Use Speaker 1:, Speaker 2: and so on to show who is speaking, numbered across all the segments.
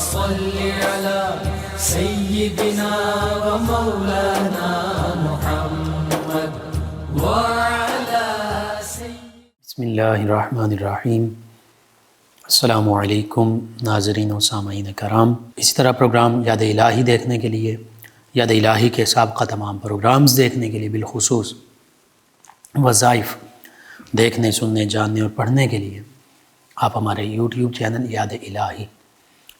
Speaker 1: صل على سيدنا ومولانا محمد وعلى
Speaker 2: بسم اللہ الرحمن الرحیم۔ السلام علیکم ناظرین و سامعین کرام۔ اسی طرح پروگرام یاد الہی دیکھنے کے لیے، یاد الہی کے سابقہ تمام پروگرامز دیکھنے کے لیے، بالخصوص وظائف دیکھنے، سننے، جاننے اور پڑھنے کے لیے آپ ہمارے یوٹیوب چینل یاد الہی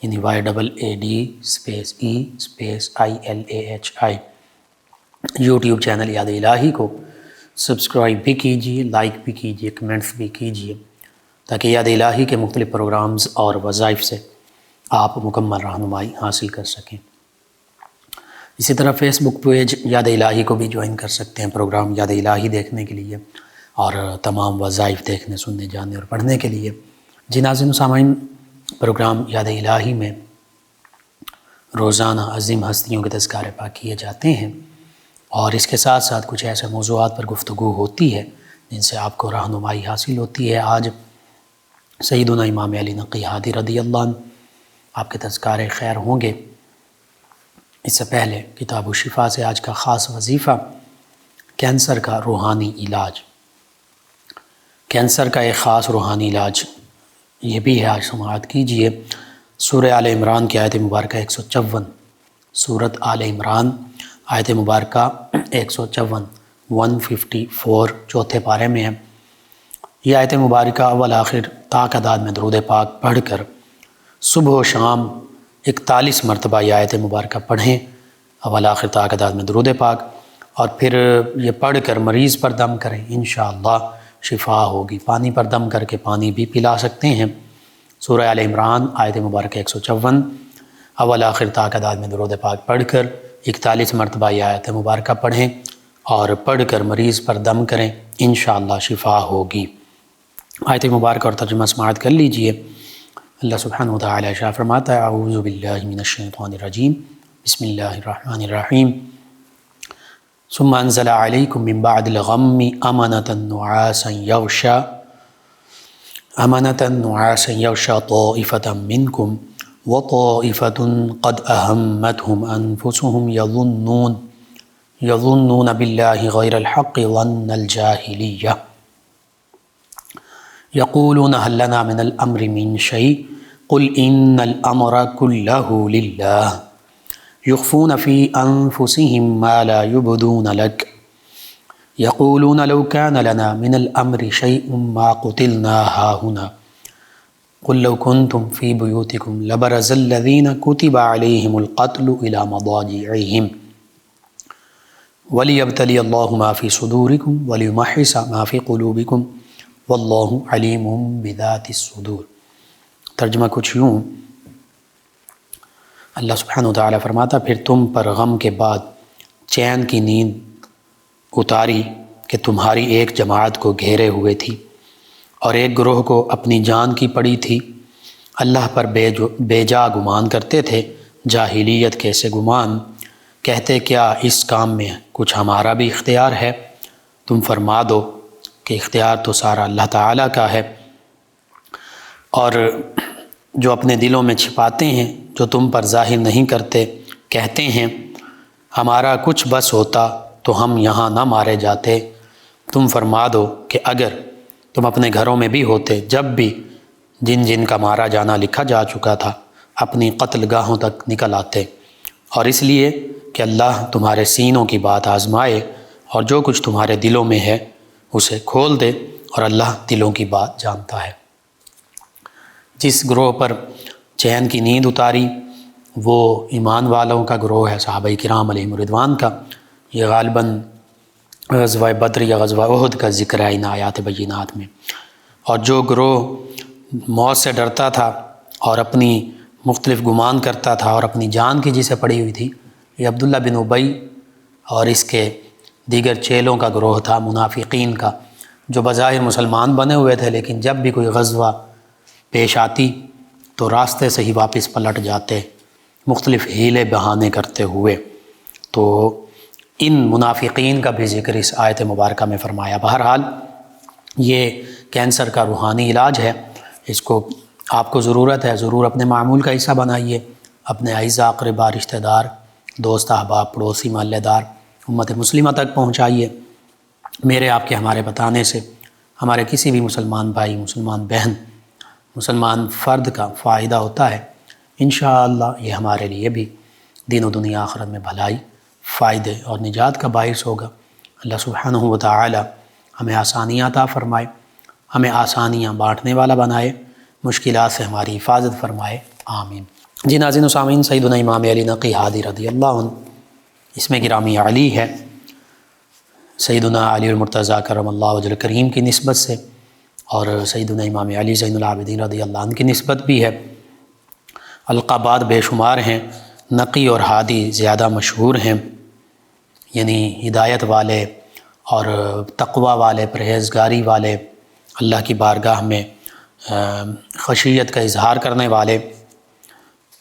Speaker 2: یعنی YAADSPACE یوٹیوب چینل یاد الہی کو سبسکرائب بھی کیجیے، لائک بھی کیجیے، کمنٹس بھی کیجیے، تاکہ یاد الہی کے مختلف پروگرامز اور وظائف سے آپ مکمل رہنمائی حاصل کر سکیں۔ اسی طرح فیس بک پیج یاد الہی کو بھی جوائن کر سکتے ہیں پروگرام یاد الہی دیکھنے کے لیے اور تمام وظائف دیکھنے، سننے، جاننے اور پڑھنے کے لیے۔ جی ناظرین و سامعین، پروگرام یاد الہی میں روزانہ عظیم ہستیوں کے تذکارے پاک کیے جاتے ہیں، اور اس کے ساتھ ساتھ کچھ ایسے موضوعات پر گفتگو ہوتی ہے جن سے آپ کو رہنمائی حاصل ہوتی ہے۔ آج سیدنا امام علی نقی ہادی رضی اللہ عنہ آپ کے تذکارے خیر ہوں گے۔ اس سے پہلے کتاب الشفا سے آج کا خاص وظیفہ کینسر کا روحانی علاج، کینسر کا ایک خاص روحانی علاج یہ بھی ہے، آج سماعت کیجئے۔ سورہ آل عمران کی آیت مبارکہ 154، سورۃ آل عمران آیت مبارکہ 154 چوتھے پارے میں ہے۔ یہ آیت مبارکہ اول آخر تعداد میں درود پاک پڑھ کر صبح و شام 41 مرتبہ یہ آیت مبارکہ پڑھیں، اول آخر تعداد میں درود پاک، اور پھر یہ پڑھ کر مریض پر دم کریں، انشاءاللہ شفا ہوگی۔ پانی پر دم کر کے پانی بھی پلا سکتے ہیں۔ سورہ آل عمران آیت مبارکہ 154 اول آخر تعداد میں درود پاک پڑھ کر 41 مرتبہ یہ آیت مبارکہ پڑھیں اور پڑھ کر مریض پر دم کریں، انشاءاللہ شفا ہوگی۔ آیت مبارکہ اور ترجمہ سماعت کر لیجئے۔ اللہ سبحانہ وتعالی ارشاد فرماتا ہے، اعوذ باللہ من الشیطان الرجیم، بسم اللہ الرحمن الرحیم۔ ثم انزل علیکم من بعد الغم امنة نعاسا یغشا طائفة منکم وطائفة قد اہمتهم انفسهم یظنون باللہ غیر الحق ظن الجاہلیہ یقولون هل لنا من الامر من شیء قل ان الامر كله للہ یخفون فی انفسهم ما لا یبدون لک یقولون لو كان لنا من الامر شیء ما قتلنا هاہنا قل لو كنتم في بيوتكم لبرز الذين كتب عليهم القتل إلى مضاجعهم وليبتلي الله ما في صدوركم وليمحص ما في قلوبكم والله عليم بذات الصدور۔ ترجمہ کچھ یوں، اللہ سبحانہ وتعالی فرماتا، پھر تم پر غم کے بعد چین کی نیند اتاری کہ تمہاری ایک جماعت کو گھیرے ہوئے تھی اور ایک گروہ کو اپنی جان کی پڑی تھی۔ اللہ پر بے جا گمان کرتے تھے، جاہلیت کے سے گمان، کہتے کیا اس کام میں کچھ ہمارا بھی اختیار ہے؟ تم فرما دو کہ اختیار تو سارا اللہ تعالیٰ کا ہے، اور جو اپنے دلوں میں چھپاتے ہیں، جو تم پر ظاہر نہیں کرتے، کہتے ہیں ہمارا کچھ بس ہوتا تو ہم یہاں نہ مارے جاتے۔ تم فرما دو کہ اگر تم اپنے گھروں میں بھی ہوتے جب بھی جن جن کا مارا جانا لکھا جا چکا تھا، اپنی قتل گاہوں تک نکل آتے، اور اس لیے کہ اللہ تمہارے سینوں کی بات آزمائے اور جو کچھ تمہارے دلوں میں ہے اسے کھول دے، اور اللہ دلوں کی بات جانتا ہے۔ جس گروہ پر چین کی نیند اتاری وہ ایمان والوں کا گروہ ہے، صحابہ کرام علیہم رضوان کا۔ یہ غالباً غزوہ بدر یا غزوہ احد کا ذکر ہے ان آیات بینات میں۔ اور جو گروہ موت سے ڈرتا تھا اور اپنی مختلف گمان کرتا تھا اور اپنی جان کی جسے پڑی ہوئی تھی، یہ عبداللہ بن ابی اور اس کے دیگر چیلوں کا گروہ تھا، منافقین کا، جو بظاہر مسلمان بنے ہوئے تھے لیکن جب بھی کوئی غزوہ پیش آتی تو راستے سے ہی واپس پلٹ جاتے، مختلف ہیلے بہانے کرتے ہوئے۔ تو ان منافقین کا بھی ذکر اس آیت مبارکہ میں فرمایا۔ بہرحال یہ کینسر کا روحانی علاج ہے، اس کو آپ کو ضرورت ہے ضرور اپنے معمول کا حصہ بنائیے، اپنے اعزاء اقربا رشتہ دار دوست احباب پڑوسی محلہ دار امت مسلمہ تک پہنچائیے۔ میرے آپ کے ہمارے بتانے سے ہمارے کسی بھی مسلمان بھائی مسلمان بہن مسلمان فرد کا فائدہ ہوتا ہے، انشاءاللہ یہ ہمارے لیے بھی دین و دنیا آخرت میں بھلائی فائدے اور نجات کا باعث ہوگا۔ اللہ سبحانہ و تعالی ہمیں آسانیاں عطا فرمائے، ہمیں آسانیاں بانٹنے والا بنائے، مشکلات سے ہماری حفاظت فرمائے، آمین۔ جی ناظرین و سامعین، سیدنا امام علی نقی ہادی رضی اللہ عنہ، اس میں گرامی علی ہے، سیدنا علی المرتضیٰ کرم اللہ وجہ کریم کی نسبت سے، اور سیدنا امام علی زین العابدین رضی اللہ عنہ کی نسبت بھی ہے۔ القابات بے شمار ہیں، نقی اور ہادی زیادہ مشہور ہیں، یعنی ہدایت والے اور تقوی والے، پرہیزگاری والے، اللہ کی بارگاہ میں خشیت کا اظہار کرنے والے۔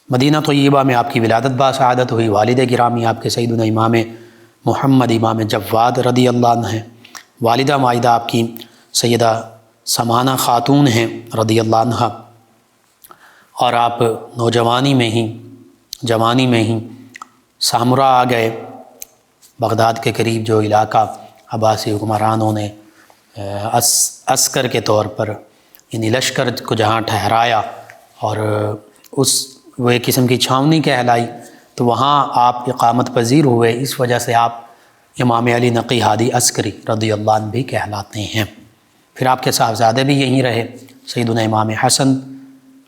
Speaker 2: مدینہ طیبہ میں آپ کی ولادت باسعادت ہوئی، والد گرامی آپ کے سیدنا امام محمد امام جواد رضی اللہ عنہ ہیں، والدہ مائدہ آپ کی سیدہ سمانہ خاتون ہیں رضی اللہ عنہ، اور آپ نوجوانی میں ہی سامرا آ گئے، بغداد کے قریب جو علاقہ عباسی حکمرانوں نے عسکر کے طور پر یعنی لشکر کو جہاں ٹھہرایا اور وہ ایک قسم کی چھاونی کہلائی، تو وہاں آپ اقامت پذیر ہوئے، اس وجہ سے آپ امام علی نقی ہادی عسکری رضی اللہ عنہ بھی کہلاتے ہیں۔ پھر آپ کے صاحبزادے بھی یہیں رہے، سیدنا امام حسن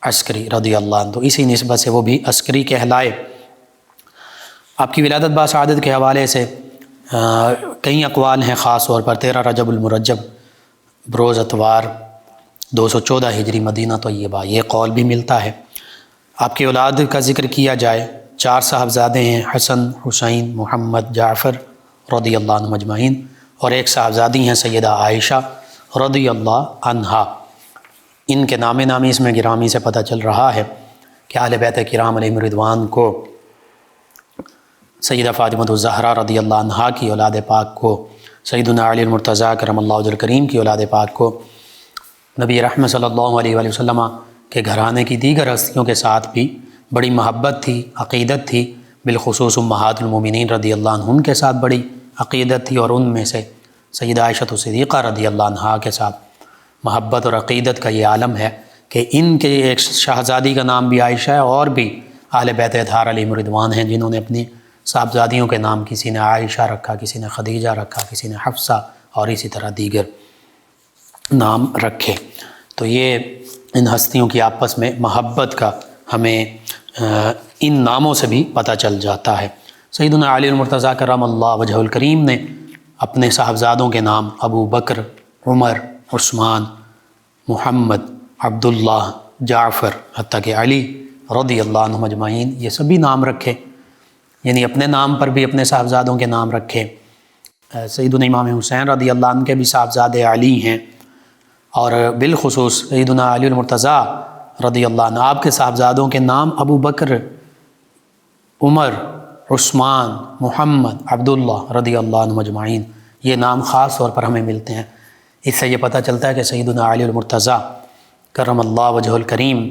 Speaker 2: عسکری رضی اللہ عنہ، تو اسی نسبت سے وہ بھی عسکری کہلائے۔ آپ کی ولادت باسعادت کے حوالے سے کئی اقوال ہیں، خاص طور پر 13 رجب المرجب بروز اتوار 214 ہجری مدینہ طیبہ، یہ قول بھی ملتا ہے۔ آپ کی اولاد کا ذکر کیا جائے، 4 صاحبزادے ہیں، حسن، حسین، محمد، جعفر رضی اللہ عنہ اجمعین، اور ایک صاحبزادی ہیں سیدہ عائشہ رضی اللہ عنہا۔ ان کے نام نامی اس میں گرامی سے پتہ چل رہا ہے کہ اہل بیت کرام علیہم رضوان کو، سیدہ فاطمہ الزہرا رضی اللہ عنہا کی اولاد پاک کو، سیدنا علی المرتضیٰ کرم اللہ وجہ کریم کی اولاد پاک کو، نبی رحمت صلی اللہ علیہ وآلہ وسلم کے گھرانے کی دیگر ہستیوں کے ساتھ بھی بڑی محبت تھی، عقیدت تھی، بالخصوص امہات المومنین رضی اللہ عنہن کے ساتھ بڑی عقیدت تھی، اور ان میں سے سیدہ عائشہ صدیقہ رضی اللہ عنہا کے ساتھ محبت اور عقیدت کا یہ عالم ہے کہ ان کے ایک شہزادی کا نام بھی عائشہ ہے، اور بھی اہل بیت اطہار علیہم رضوان ہیں جنہوں نے اپنی صاحبزادیوں کے نام کسی نے عائشہ رکھا، کسی نے خدیجہ رکھا، کسی نے حفصہ، اور اسی طرح دیگر نام رکھے۔ تو یہ ان ہستیوں کی آپس میں محبت کا ہمیں ان ناموں سے بھی پتہ چل جاتا ہے۔ سیدنا علی المرتضیٰ کرم اللہ وجہ الکریم نے اپنے صاحبزادوں کے نام ابو بکر، عمر، عثمان، محمد، عبداللہ، جعفر، حتیٰ کہ علی رضی اللہ عنہم اجمعین، یہ سبھی نام رکھے، یعنی اپنے نام پر بھی اپنے صاحبزادوں کے نام رکھے۔ سیدنا امام حسین رضی اللہ عنہ کے بھی صاحبزادے علی ہیں، اور بالخصوص سیدنا علی المرتضیٰ رضی اللہ عنہ، آپ کے صاحبزادوں کے نام ابو بکر، عمر، عثمان، محمد، عبداللہ رضی اللہ عنہ اجمعین، یہ نام خاص طور پر ہمیں ملتے ہیں۔ اس سے یہ پتہ چلتا ہے کہ سیدنا علی المرتضیٰ کرم اللہ وجہ الکریم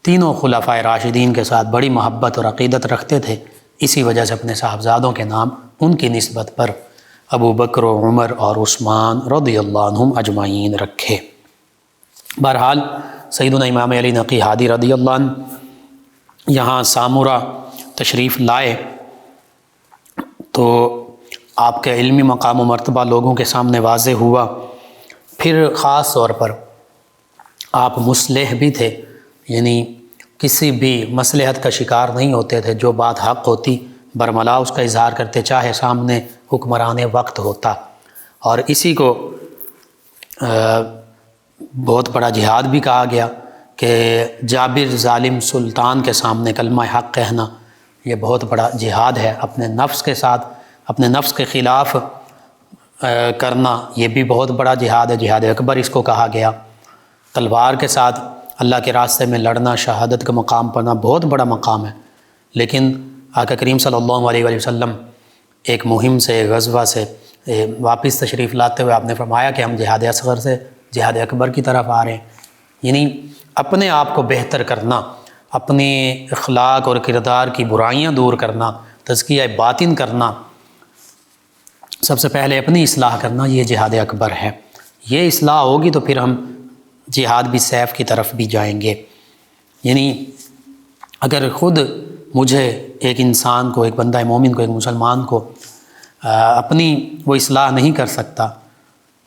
Speaker 2: تینوں خلفائے راشدین کے ساتھ بڑی محبت اور عقیدت رکھتے تھے، اسی وجہ سے اپنے صاحبزادوں کے نام ان کی نسبت پر ابو بکر و عمر اور عثمان رضی اللہ عنہم اجمعین رکھے۔ بہرحال سیدنا امام علی نقی ہادی رضی اللہ عنہ یہاں سامورا تشریف لائے تو آپ کا علمی مقام و مرتبہ لوگوں کے سامنے واضح ہوا۔ پھر خاص طور پر آپ مصلح بھی تھے، یعنی کسی بھی مصلحت کا شکار نہیں ہوتے تھے، جو بات حق ہوتی برملا اس کا اظہار کرتے، چاہے سامنے حکمران وقت ہوتا، اور اسی کو بہت بڑا جہاد بھی کہا گیا کہ جابر ظالم سلطان کے سامنے کلمہ حق کہنا یہ بہت بڑا جہاد ہے، اپنے نفس کے ساتھ اپنے نفس کے خلاف کرنا یہ بھی بہت بڑا جہاد ہے، جہاد اکبر اس کو کہا گیا۔ تلوار کے ساتھ اللہ کے راستے میں لڑنا، شہادت کا مقام پانا بہت بڑا مقام ہے، لیکن آقا کریم صلی اللہ علیہ وآلہ وسلم ایک مہم سے، غزوہ سے واپس تشریف لاتے ہوئے آپ نے فرمایا کہ ہم جہاد اصغر سے جہاد اکبر کی طرف آ رہے ہیں۔ یعنی اپنے آپ کو بہتر کرنا، اپنے اخلاق اور کردار کی برائیاں دور کرنا، تزکیہ باطن کرنا، سب سے پہلے اپنی اصلاح کرنا، یہ جہاد اکبر ہے۔ یہ اصلاح ہوگی تو پھر ہم جہاد بھی سیف کی طرف بھی جائیں گے۔ یعنی اگر خود مجھے ایک انسان کو، ایک بندہ مومن کو، ایک مسلمان کو اپنی وہ اصلاح نہیں کر سکتا،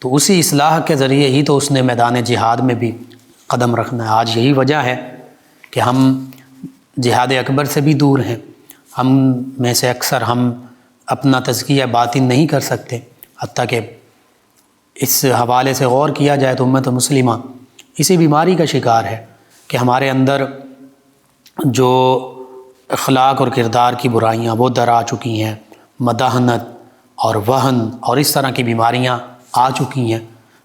Speaker 2: تو اسی اصلاح کے ذریعے ہی تو اس نے میدان جہاد میں بھی قدم رکھنا ہے۔ آج یہی وجہ ہے کہ ہم جہاد اکبر سے بھی دور ہیں۔ ہم میں سے اکثر ہم اپنا تزکیہ باطن نہیں کر سکتے، حتیٰ کہ اس حوالے سے غور کیا جائے تو امت مسلمہ اسی بیماری کا شکار ہے کہ ہمارے اندر جو اخلاق اور کردار کی برائیاں وہ در آ چکی ہیں، مداحنت اور وہن اور اس طرح کی بیماریاں آ چکی ہیں۔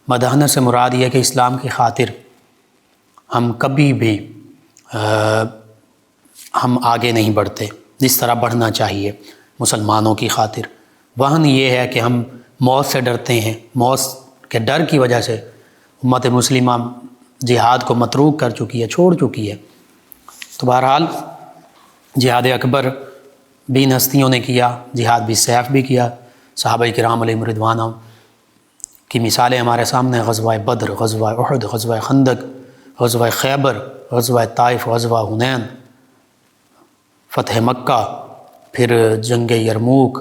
Speaker 2: مداحنت سے مراد یہ ہے کہ اسلام کی خاطر ہم کبھی بھی ہم آگے نہیں بڑھتے جس طرح بڑھنا چاہیے مسلمانوں کی خاطر۔ وہن یہ ہے کہ ہم موت سے ڈرتے ہیں، موت کے ڈر کی وجہ سے امت مسلمہ جہاد کو متروک کر چکی ہے، چھوڑ چکی ہے۔ تو بہرحال جہاد اکبر بھی ان ہستیوں نے کیا، جہاد بھی سیف بھی کیا۔ صحابہ کرام علیہم رضوان کی مثالیں ہمارے سامنے، غزوہ بدر، غزوہ احد، غزوہ خندق، غزوہ خیبر، غزوہ طائف، غزوہ حنین، فتح مکہ، پھر جنگ یرموک،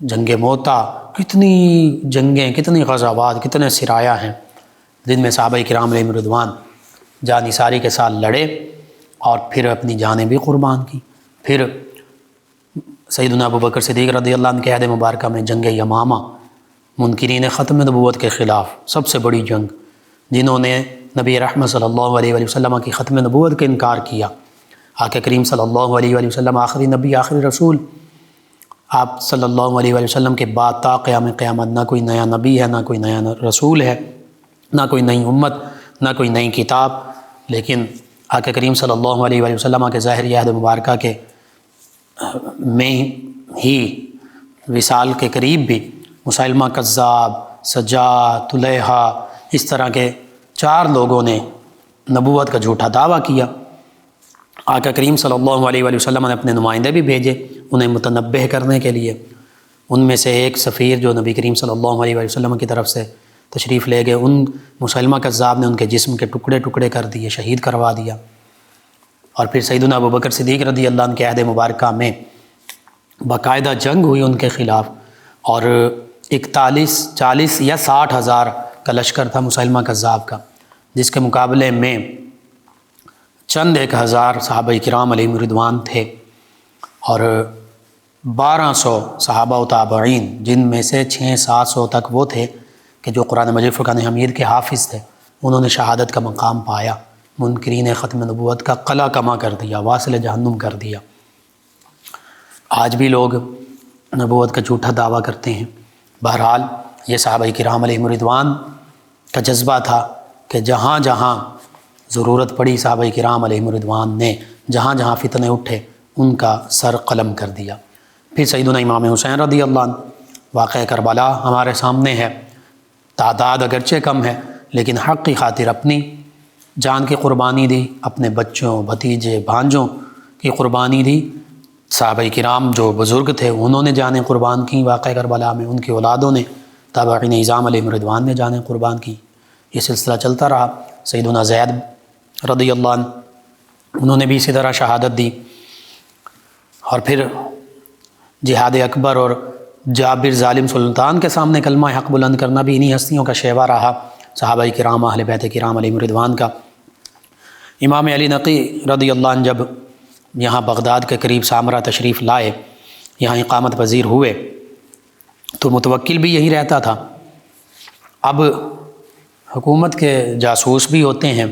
Speaker 2: جنگ موتا، کتنی جنگیں، کتنی غزوات، کتنے سرایہ ہیں جن میں صحابہ کرام علیہم رضوان جان نثاری کے ساتھ لڑے اور پھر اپنی جانیں بھی قربان کی۔ پھر سیدنا ابوبکر صدیق رضی اللہ عنہ کے عہد مبارکہ میں جنگ یمامہ، منکرین ختم نبوت کے خلاف سب سے بڑی جنگ، جنہوں نے نبی رحمت صلی اللہ علیہ وآلہ وسلم کی ختم نبوت کا انکار کیا۔ آقا کریم صلی اللہ علیہ وآلہ وسلم آخری نبی، آخری رسول، آپ صلی اللہ علیہ وآلہ وسلم کے بعد تا قیام قیامت نہ کوئی نیا نبی ہے، نہ کوئی نیا رسول ہے، نہ کوئی نئی امت، نہ کوئی نئی کتاب، لیکن آقا کریم صلی اللہ علیہ وآلہ وسلم کے ظاہری عہد مبارکہ کے میں ہی وصال کے قریب بھی مسیلمہ کذاب، سجاد، طلیحہ، اس طرح کے 4 لوگوں نے نبوت کا جھوٹا دعویٰ کیا۔ آقا کریم صلی اللہ علیہ وآلہ وسلم نے اپنے نمائندے بھی بھیجے انہیں متنبہ کرنے کے لیے۔ ان میں سے ایک سفیر جو نبی کریم صلی اللہ علیہ وآلہ وسلم کی طرف سے تشریف لے گئے، ان مسیلمہ کذاب نے ان کے جسم کے ٹکڑے ٹکڑے کر دیے، شہید کروا دیا۔ اور پھر سیدنا ابوبکر صدیق رضی اللہ عنہ کے عہد مبارکہ میں باقاعدہ جنگ ہوئی ان کے خلاف، اور 40 یا 60 ہزار کا لشکر تھا مسیلمہ کذاب کا، جس کے مقابلے میں چند 1000 صحابہ کرام علیہم رضوان تھے، اور 1200 صحابہ و تابعین، جن میں سے 600-700 تک وہ تھے کہ جو قرآن مجید فرقان حمید کے حافظ تھے، انہوں نے شہادت کا مقام پایا، منکرین ختم نبوت کا قلع کما کر دیا، واصل جہنم کر دیا۔ آج بھی لوگ نبوت کا جھوٹا دعویٰ کرتے ہیں۔ بہرحال یہ صحابہ کرام علیہم رضوان کا جذبہ تھا کہ جہاں جہاں ضرورت پڑی صحابہ کرام علیہم رضوان نے، جہاں جہاں فتنے اٹھے ان کا سر قلم کر دیا۔ پھر سیدنا امام حسین رضی اللہ عنہ، واقعہ کربلا ہمارے سامنے ہے، تعداد اگرچہ کم ہے لیکن حق کی خاطر اپنی جان کی قربانی دی، اپنے بچوں، بھتیجے، بھانجوں کی قربانی دی۔ صحابہ کرام جو بزرگ تھے انہوں نے جانیں قربان کی واقعہ کربلا میں، ان کی اولادوں نے، تابعین اعظام علیہم رضوان نے جانیں قربان کی۔ یہ سلسلہ چلتا رہا۔ سیدنا زید رضی اللہ عنہ انہوں نے بھی اسی طرح شہادت دی، اور پھر جہاد اکبر اور جابر ظالم سلطان کے سامنے کلمہ حق بلند کرنا بھی انہی ہستیوں کا شیوا رہا، صحابہ کرام، اہل بیت کرام علیہم رضوان کا۔ امام علی نقی رضی اللہ عنہ جب یہاں بغداد کے قریب سامرہ تشریف لائے، یہاں اقامت پذیر ہوئے، تو متوکل بھی یہی رہتا تھا۔ اب حکومت کے جاسوس بھی ہوتے ہیں،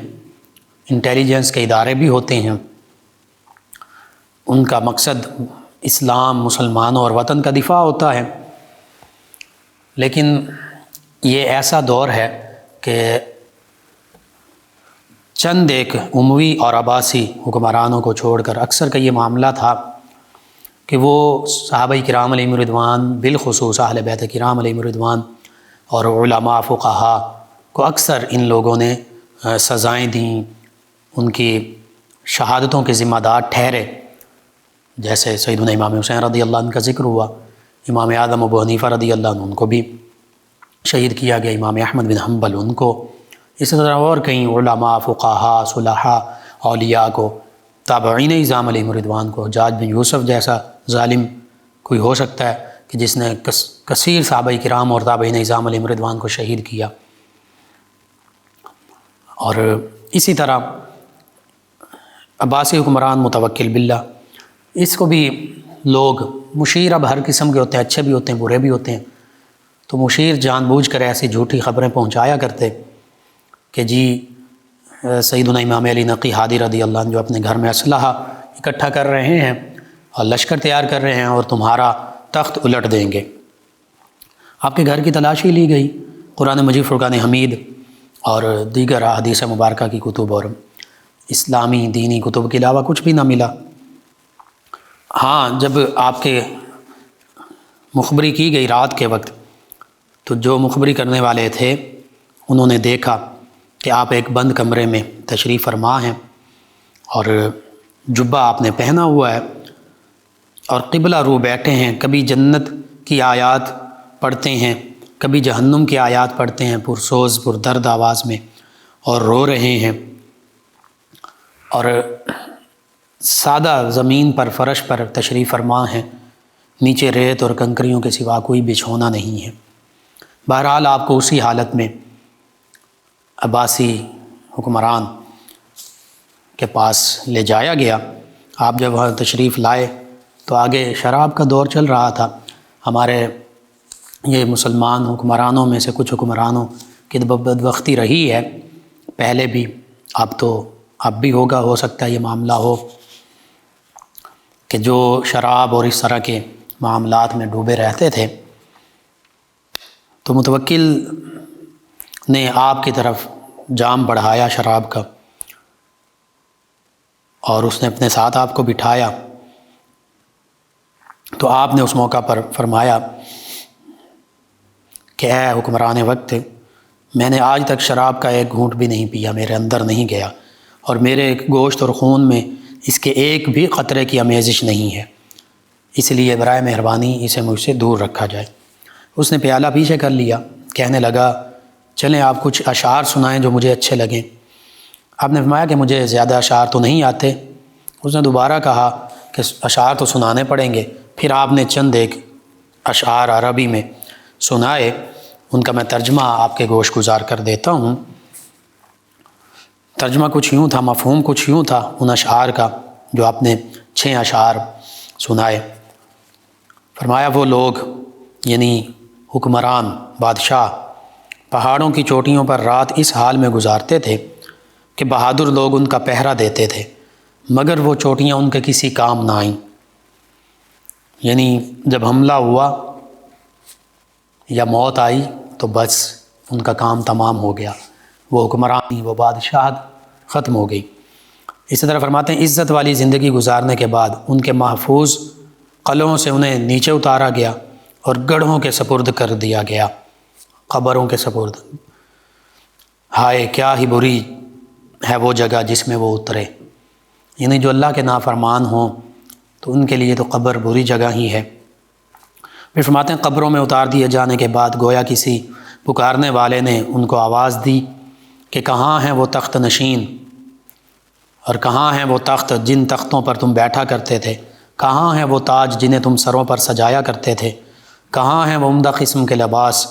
Speaker 2: انٹیلیجنس کے ادارے بھی ہوتے ہیں، ان کا مقصد اسلام، مسلمانوں اور وطن کا دفاع ہوتا ہے، لیکن یہ ایسا دور ہے کہ چند ایک اموی اور عباسی حکمرانوں کو چھوڑ کر اکثر کا یہ معاملہ تھا کہ وہ صحابہ کرام علیہم رضوان، بالخصوص اہل بیت کرام علیہم رضوان اور علماء فقہا کو اکثر ان لوگوں نے سزائیں دیں، ان کی شہادتوں کے ذمہ دار ٹھہرے، جیسے سیدنا امام حسین رضی اللہ عنہ کا ذکر ہوا، امام اعظم ابو حنیفہ رضی اللہ عنہ ان کو بھی شہید کیا گیا، امام احمد بن حنبل ان کو، اسی طرح اور کئی علماء، فقہاء، صلحاء، اولیاء کو، تابعین اعظام علیہم رضوان کو، حجاج بن یوسف جیسا ظالم کوئی ہو سکتا ہے کہ جس نے کثیر صحابہ کرام اور تابعین اعظام علیہم رضوان کو شہید کیا۔ اور اسی طرح عباسی حکمران متوکل باللہ، اس کو بھی لوگ، مشیر اب ہر قسم کے ہوتے ہیں، اچھے بھی ہوتے ہیں، برے بھی ہوتے ہیں، تو مشیر جان بوجھ کر ایسی جھوٹی خبریں پہنچایا کرتے کہ جی سیدنا امام علی نقی ہادی رضی اللہ عنہ جو اپنے گھر میں اسلحہ اکٹھا کر رہے ہیں اور لشکر تیار کر رہے ہیں اور تمہارا تخت الٹ دیں گے۔ آپ کے گھر کی تلاشی لی گئی، قرآن مجید، فرقان حمید اور دیگر احادیث مبارکہ کی کتب اور اسلامی دینی کتب کے علاوہ کچھ بھی نہ ملا۔ ہاں، جب آپ کے مخبری کی گئی رات کے وقت، تو جو مخبری کرنے والے تھے انہوں نے دیکھا کہ آپ ایک بند کمرے میں تشریف فرما ہیں اور جبہ آپ نے پہنا ہوا ہے اور قبلہ رو بیٹھے ہیں، کبھی جنت کی آیات پڑھتے ہیں، کبھی جہنم کی آیات پڑھتے ہیں پرسوز پردرد آواز میں، اور رو رہے ہیں، اور سادہ زمین پر، فرش پر تشریف فرما ہیں، نیچے ریت اور کنکریوں کے سوا کوئی بچھونا نہیں ہے۔ بہرحال آپ کو اسی حالت میں عباسی حکمران کے پاس لے جایا گیا۔ آپ جب وہاں تشریف لائے تو آگے شراب کا دور چل رہا تھا۔ ہمارے یہ مسلمان حکمرانوں میں سے کچھ حکمرانوں کی بدبختی رہی ہے پہلے بھی، اب بھی ہوگا، ہو سکتا ہے یہ معاملہ ہو کہ جو شراب اور اس طرح کے معاملات میں ڈوبے رہتے تھے، تو متوکل نے آپ کی طرف جام بڑھایا شراب کا، اور اس نے اپنے ساتھ آپ کو بٹھایا، تو آپ نے اس موقع پر فرمایا کہ اے حکمران وقت، میں نے آج تک شراب کا ایک گھونٹ بھی نہیں پیا، میرے اندر نہیں گیا، اور میرے گوشت اور خون میں اس کے ایک بھی قطرے کی آمیزش نہیں ہے، اس لیے برائے مہربانی اسے مجھ سے دور رکھا جائے۔ اس نے پیالہ پیچھے کر لیا، کہنے لگا چلیں آپ کچھ اشعار سنائیں جو مجھے اچھے لگیں۔ آپ نے فرمایا کہ مجھے زیادہ اشعار تو نہیں آتے۔ اس نے دوبارہ کہا کہ اشعار تو سنانے پڑیں گے۔ پھر آپ نے چند ایک اشعار عربی میں سنائے، ان کا میں ترجمہ آپ کے گوش گزار کر دیتا ہوں۔ ترجمہ کچھ یوں تھا، مفہوم کچھ یوں تھا ان اشعار کا جو آپ نے 6 اشعار سنائے۔ فرمایا وہ لوگ، یعنی حکمران، بادشاہ، پہاڑوں کی چوٹیوں پر رات اس حال میں گزارتے تھے کہ بہادر لوگ ان کا پہرا دیتے تھے، مگر وہ چوٹیاں ان کے کسی کام نہ آئیں۔ یعنی جب حملہ ہوا یا موت آئی تو بس ان کا کام تمام ہو گیا، وہ حکمرانی، وہ بادشاہت ختم ہو گئی۔ اسی طرح فرماتے ہیں عزت والی زندگی گزارنے کے بعد ان کے محفوظ قلعوں سے انہیں نیچے اتارا گیا اور گڑھوں کے سپرد کر دیا گیا، قبروں کے سپرد۔ ہائے کیا ہی بری ہے وہ جگہ جس میں وہ اترے، یعنی جو اللہ کے نافرمان ہوں تو ان کے لیے تو قبر بری جگہ ہی ہے۔ پھر فرماتے ہیں قبروں میں اتار دیے جانے کے بعد گویا کسی پکارنے والے نے ان کو آواز دی کہ کہاں ہیں وہ تخت نشین، اور کہاں ہیں وہ تخت جن تختوں پر تم بیٹھا کرتے تھے، کہاں ہیں وہ تاج جنہیں تم سروں پر سجایا کرتے تھے، کہاں ہیں وہ عمدہ قسم کے لباس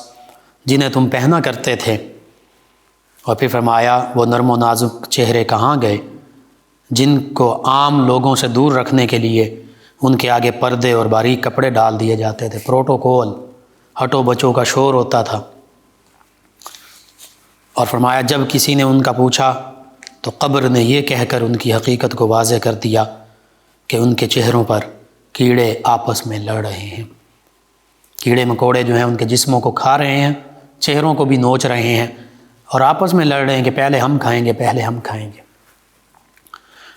Speaker 2: جنہیں تم پہنا کرتے تھے۔ اور پھر فرمایا وہ نرم و نازک چہرے کہاں گئے جن کو عام لوگوں سے دور رکھنے کے لیے ان کے آگے پردے اور باریک کپڑے ڈال دیے جاتے تھے، پروٹوکول، ہٹو بچوں کا شور ہوتا تھا۔ اور فرمایا جب کسی نے ان کا پوچھا تو قبر نے یہ کہہ کر ان کی حقیقت کو واضح کر دیا کہ ان کے چہروں پر کیڑے آپس میں لڑ رہے ہیں، کیڑے مکوڑے جو ہیں ان کے جسموں کو کھا رہے ہیں، چہروں کو بھی نوچ رہے ہیں اور آپس میں لڑ رہے ہیں کہ پہلے ہم کھائیں گے، پہلے ہم کھائیں گے۔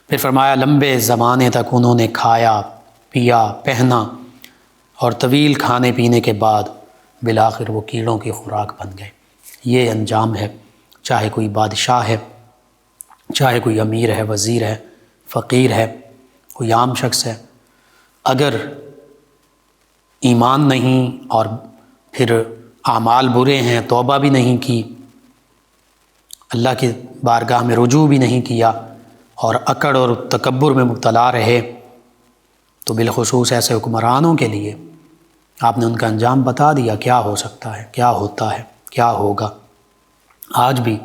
Speaker 2: پھر فرمایا لمبے زمانے تک انہوں نے کھایا، پیا، پہنا، اور طویل کھانے پینے کے بعد بالآخر وہ کیڑوں کی خوراک بن گئے۔ یہ انجام ہے چاہے کوئی بادشاہ ہے چاہے کوئی امیر ہے، وزیر ہے، فقیر ہے، کوئی عام شخص ہے، اگر ایمان نہیں اور پھر اعمال برے ہیں، توبہ بھی نہیں کی، اللہ کی بارگاہ میں رجوع بھی نہیں کیا اور اکڑ اور تکبر میں مبتلا رہے، تو بالخصوص ایسے حکمرانوں کے لیے آپ نے ان کا انجام بتا دیا، کیا ہو سکتا ہے، کیا ہوتا ہے، کیا ہوگا۔ آج بھی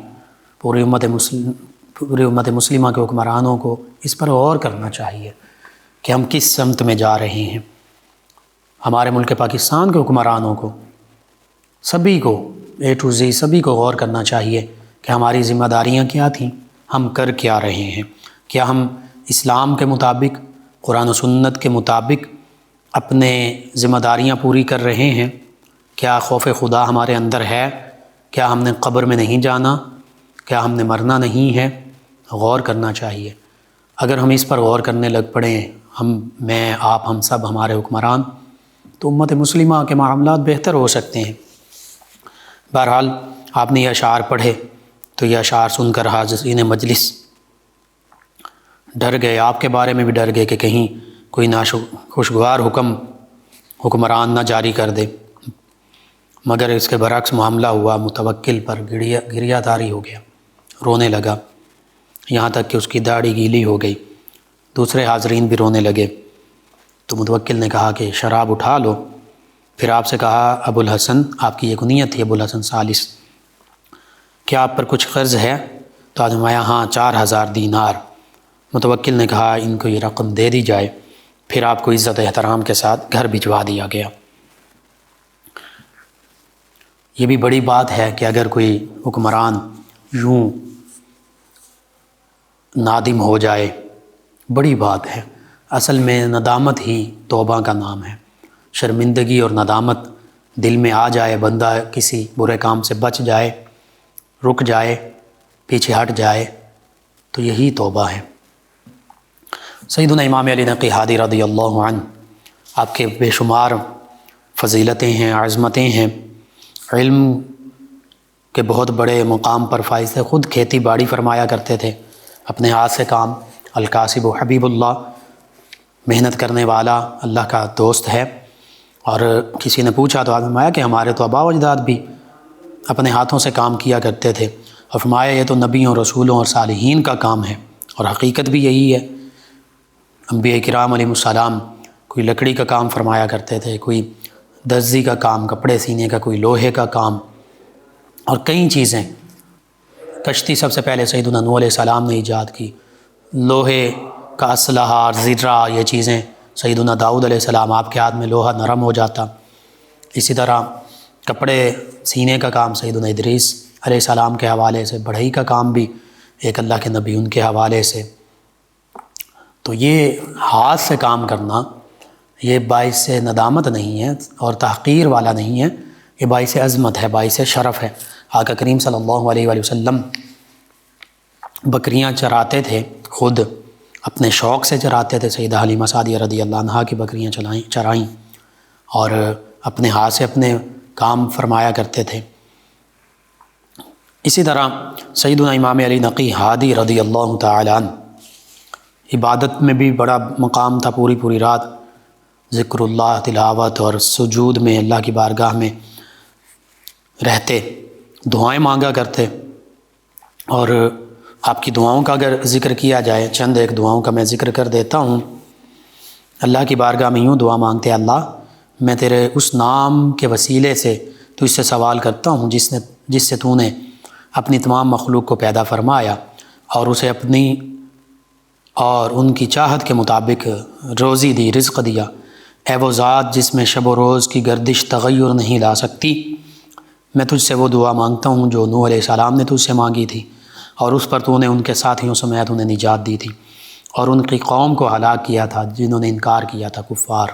Speaker 2: پوری امت مسلمہ کے حکمرانوں کو اس پر غور کرنا چاہیے کہ ہم کس سمت میں جا رہے ہیں۔ ہمارے ملک پاکستان کے حکمرانوں کو، سبھی کو A to Z سبھی کو غور کرنا چاہیے کہ ہماری ذمہ داریاں کیا تھیں، ہم کر کیا رہے ہیں، کیا ہم اسلام کے مطابق، قرآن و سنت کے مطابق اپنے ذمہ داریاں پوری کر رہے ہیں، کیا خوف خدا ہمارے اندر ہے، کیا ہم نے قبر میں نہیں جانا، کیا ہم نے مرنا نہیں ہے، غور کرنا چاہیے۔ اگر ہم اس پر غور کرنے لگ پڑیں، میں، آپ، ہم سب، ہمارے حکمران، تو امت مسلمہ کے معاملات بہتر ہو سکتے ہیں۔ بہرحال آپ نے یہ اشعار پڑھے تو یہ اشعار سن کر حاضرین مجلس ڈر گئے، آپ کے بارے میں بھی ڈر گئے کہ کہیں کوئی خوشگوار حکمران نہ جاری کر دے، مگر اس کے برعکس معاملہ ہوا۔ متوکل پر گریہ طاری ہو گیا، رونے لگا، یہاں تک کہ اس کی داڑھی گیلی ہو گئی۔ دوسرے حاضرین بھی رونے لگے تو متوکل نے کہا کہ شراب اٹھا لو۔ پھر آپ سے کہا ابو الحسن، آپ کی یہ کنیت تھی ابو الحسن ثالث، کیا آپ پر کچھ قرض ہے؟ تو آپ نے فرمایا ہاں 4000 دینار۔ متوکل نے کہا ان کو یہ رقم دے دی جائے، پھر آپ کو عزت احترام کے ساتھ گھر بھجوا دیا گیا۔ یہ بھی بڑی بات ہے کہ اگر کوئی حکمران یوں نادم ہو جائے، بڑی بات ہے۔ اصل میں ندامت ہی توبہ کا نام ہے۔ شرمندگی اور ندامت دل میں آ جائے، بندہ کسی برے کام سے بچ جائے، رک جائے، پیچھے ہٹ جائے، تو یہی توبہ ہے۔ سیدنا امام علی نقی ہادی رضی اللہ عنہ، آپ کے بے شمار فضیلتیں ہیں، عظمتیں ہیں، علم کے بہت بڑے مقام پر فائز تھے، خود کھیتی باڑی فرمایا کرتے تھے، اپنے ہاتھ سے کام، الکاسب و حبیب اللہ، محنت کرنے والا، اللہ کا دوست ہے۔ اور کسی نے پوچھا تو آپ نے فرمایا کہ ہمارے تو آباء و اجداد بھی اپنے ہاتھوں سے کام کیا کرتے تھے، اور فرمایا یہ تو نبیوں، رسولوں اور صالحین کا کام ہے، اور حقیقت بھی یہی ہے۔ انبیاء کرام علیہ السلام کوئی لکڑی کا کام فرمایا کرتے تھے، کوئی درزی کا کام، کپڑے سینے کا، کوئی لوہے کا کام، اور کئی چیزیں۔ کشتی سب سے پہلے سیدنا نوح علیہ السلام نے ایجاد کی، لوہے کا اسلحہ اور زرہ، یہ چیزیں سیدنا داؤد علیہ السلام، آپ کے ہاتھ میں لوہا نرم ہو جاتا۔ اسی طرح کپڑے سینے کا کام سیدنا ادریس علیہ السلام کے حوالے سے، بڑھئی کا کام بھی ایک اللہ کے نبی ان کے حوالے سے۔ تو یہ ہاتھ سے کام کرنا یہ باعث ندامت نہیں ہے اور تحقیر والا نہیں ہے، یہ باعث عظمت ہے، باعث شرف ہے۔ آقا کریم صلی اللہ علیہ وآلہ وسلم بکریاں چراتے تھے، خود اپنے شوق سے چراتے تھے۔ سیدہ حلیمہ سعدیہ رضی اللہ عنہا کی بکریاں چرائیں اور اپنے ہاتھ سے اپنے کام فرمایا کرتے تھے۔ اسی طرح سیدنا امام علی نقی ہادی رضی اللہ تعالی عنہ، عبادت میں بھی بڑا مقام تھا، پوری رات ذکر اللہ، تلاوت اور سجود میں اللہ کی بارگاہ میں رہتے، دعائیں مانگا کرتے۔ اور آپ کی دعاؤں کا اگر ذکر کیا جائے، چند ایک دعاؤں کا میں ذکر کر دیتا ہوں۔ اللہ کی بارگاہ میں یوں دعا مانگتے، اللہ میں تیرے اس نام کے وسیلے سے تو اس سے سوال کرتا ہوں جس سے تو نے اپنی تمام مخلوق کو پیدا فرمایا اور اسے اپنی اور ان کی چاہت کے مطابق روزی دی، رزق دیا۔ اے وہ ذات جس میں شب و روز کی گردش تغیر نہیں لا سکتی، میں تجھ سے وہ دعا مانگتا ہوں جو نوح علیہ السلام نے تجھ سے مانگی تھی، اور اس پر تو نے ان کے ساتھیوں سمیت انہیں نجات دی تھی اور ان کی قوم کو ہلاک کیا تھا جنہوں نے انکار کیا تھا، کفار۔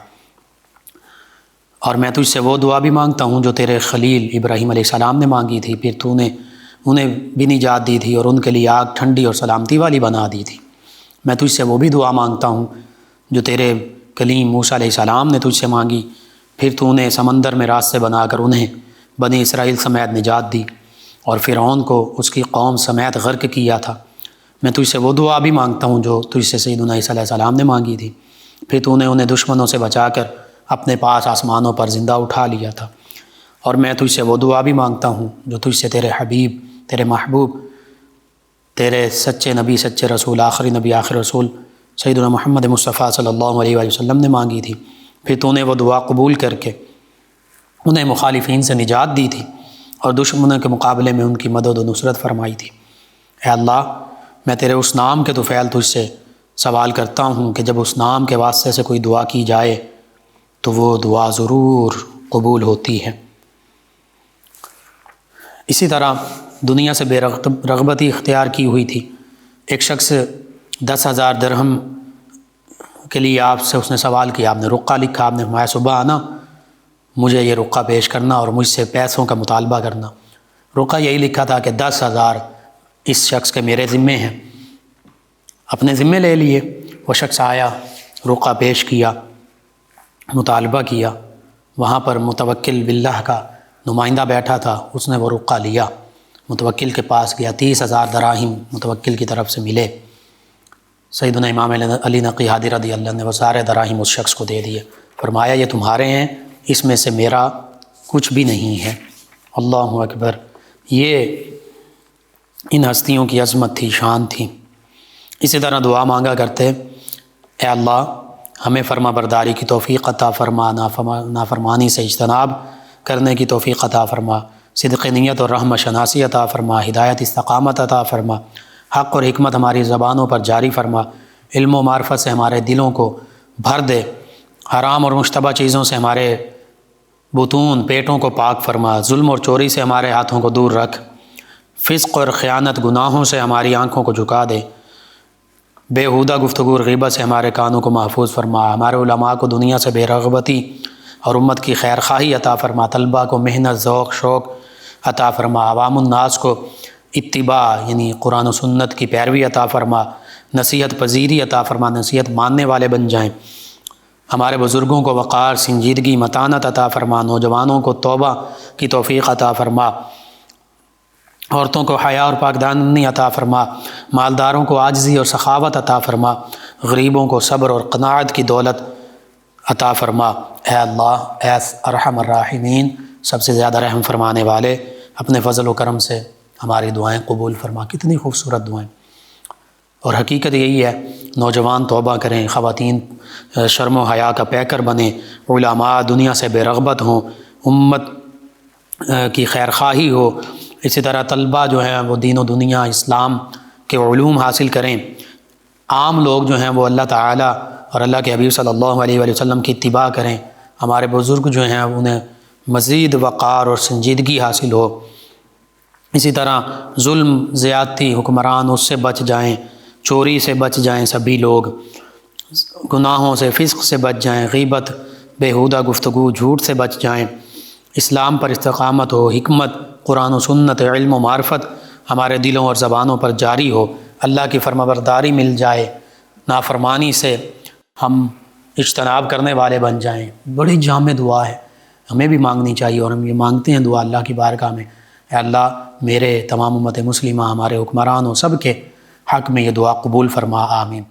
Speaker 2: اور میں تجھ سے وہ دعا بھی مانگتا ہوں جو تیرے خلیل ابراہیم علیہ السلام نے مانگی تھی، پھر تو نے انہیں بھی نجات دی تھی اور ان کے لیے آگ ٹھنڈی اور سلامتی والی بنا دی تھی۔ میں تجھ سے وہ بھی دعا مانگتا ہوں جو تیرے کلیم موسیٰ علیہ السلام نے تجھ سے مانگی، پھر تو نے سمندر میں راستے بنا کر انہیں بنی اسرائیل سمیت نجات دی اور فرعون کو اس کی قوم سمیت غرق کیا تھا۔ میں تجھ سے وہ دعا بھی مانگتا ہوں جو تجھ سے سیدنا عیسیٰ علیہ السلام نے مانگی تھی، پھر تو نے انہیں دشمنوں سے بچا کر اپنے پاس آسمانوں پر زندہ اٹھا لیا تھا، اور میں تجھ سے وہ دعا بھی مانگتا ہوں جو تجھ سے تیرے حبیب، تیرے محبوب، تیرے سچے نبی، سچے رسول، آخری نبی، آخر رسول سیدنا محمد مصطفیٰ صلی اللہ علیہ وآلہ وسلم نے مانگی تھی۔ پھر تو نے وہ دعا قبول کر کے انہیں مخالفین سے نجات دی تھی اور دشمنوں کے مقابلے میں ان کی مدد و نصرت فرمائی تھی۔ اے اللہ، میں تیرے اس نام کے طفیل تجھ سے سوال کرتا ہوں کہ جب اس نام کے واسطے سے کوئی دعا کی جائے تو وہ دعا ضرور قبول ہوتی ہے۔ اسی طرح دنیا سے بے رغبتی اختیار کی ہوئی تھی۔ ایک شخص 10,000 درہم کے لیے آپ سے اس نے سوال کیا، آپ نے رقعہ لکھا، آپ نے فرمایا صبح آنا، مجھے یہ رقعہ پیش کرنا اور مجھ سے پیسوں کا مطالبہ کرنا۔ رقعہ یہی لکھا تھا کہ 10,000 اس شخص کے میرے ذمے ہیں، اپنے ذمے لے لیے۔ وہ شخص آیا، رقعہ پیش کیا، مطالبہ کیا، وہاں پر متوکل باللہ کا نمائندہ بیٹھا تھا، اس نے وہ رقعہ لیا، متوکل کے پاس گیا، 30,000 دراہم متوکل کی طرف سے ملے۔ سیدنا امام علی نقی ہادی رضی اللہ عنہ نے وہ سارے دراہم اس شخص کو دے دیے، فرمایا یہ تمہارے ہیں، اس میں سے میرا کچھ بھی نہیں ہے۔ اللہ اکبر! یہ ان ہستیوں کی عظمت تھی، شان تھی۔ اسی طرح دعا مانگا کرتے، اے اللہ ہمیں فرما برداری کی توفیق عطا فرما، نافرمانی سے اجتناب کرنے کی توفیق عطا فرما، صدق نیت اور رحم شناسی عطا فرما، ہدایت استقامت عطا فرما، حق اور حکمت ہماری زبانوں پر جاری فرما، علم و معرفت سے ہمارے دلوں کو بھر دے، حرام اور مشتبہ چیزوں سے ہمارے بطون، پیٹوں کو پاک فرما، ظلم اور چوری سے ہمارے ہاتھوں کو دور رکھ، فسق اور خیانت گناہوں سے ہماری آنکھوں کو جھکا دے، بیہودہ گفتگو اور غیبت سے ہمارے کانوں کو محفوظ فرما، ہمارے علماء کو دنیا سے بے رغبتی اور امت کی خیر خواہی عطا فرما، طلبہ کو محنت، ذوق، شوق عطا فرما، عوام الناس کو اتباع یعنی قرآن و سنت کی پیروی عطا فرما، نصیحت پذیری عطا فرما، نصیحت ماننے والے بن جائیں، ہمارے بزرگوں کو وقار، سنجیدگی، متانت عطا فرما، نوجوانوں کو توبہ کی توفیق عطا فرما، عورتوں کو حیا اور پاکدامنی عطا فرما، مالداروں کو عاجزی اور سخاوت عطا فرما، غریبوں کو صبر اور قناعت کی دولت عطا فرما۔ اے اللہ، اے ارحم الراحمین، سب سے زیادہ رحم فرمانے والے، اپنے فضل و کرم سے ہماری دعائیں قبول فرما۔ کتنی خوبصورت دعائیں! اور حقیقت یہی ہے، نوجوان توبہ کریں، خواتین شرم و حیا کا پیکر بنیں، علماء دنیا سے بے رغبت ہوں، امت کی خیر خواہی ہو، اسی طرح طلبہ جو ہیں وہ دین و دنیا اسلام کے علوم حاصل کریں، عام لوگ جو ہیں وہ اللہ تعالیٰ اور اللہ کے حبیب صلی اللہ علیہ وآلہ وسلم کی اتباع کریں، ہمارے بزرگ جو ہیں انہیں مزید وقار اور سنجیدگی حاصل ہو، اسی طرح ظلم، زیادتی، حکمران اس سے بچ جائیں، چوری سے بچ جائیں، سبھی لوگ گناہوں سے، فسق سے بچ جائیں، غیبت، بیہودہ گفتگو، جھوٹ سے بچ جائیں، اسلام پر استقامت ہو، حکمت، قرآن و سنت، علم و معرفت ہمارے دلوں اور زبانوں پر جاری ہو، اللہ کی فرمانبرداری مل جائے، نافرمانی سے ہم اجتناب کرنے والے بن جائیں۔ بڑی جامع دعا ہے، ہمیں بھی مانگنی چاہیے، اور ہم یہ مانگتے ہیں دعا اللہ کی بارگاہ میں۔ اے اللہ میرے تمام امت مسلمہ، ہمارے حکمرانوں سب کے حق میں یہ دعا قبول فرما، آمین۔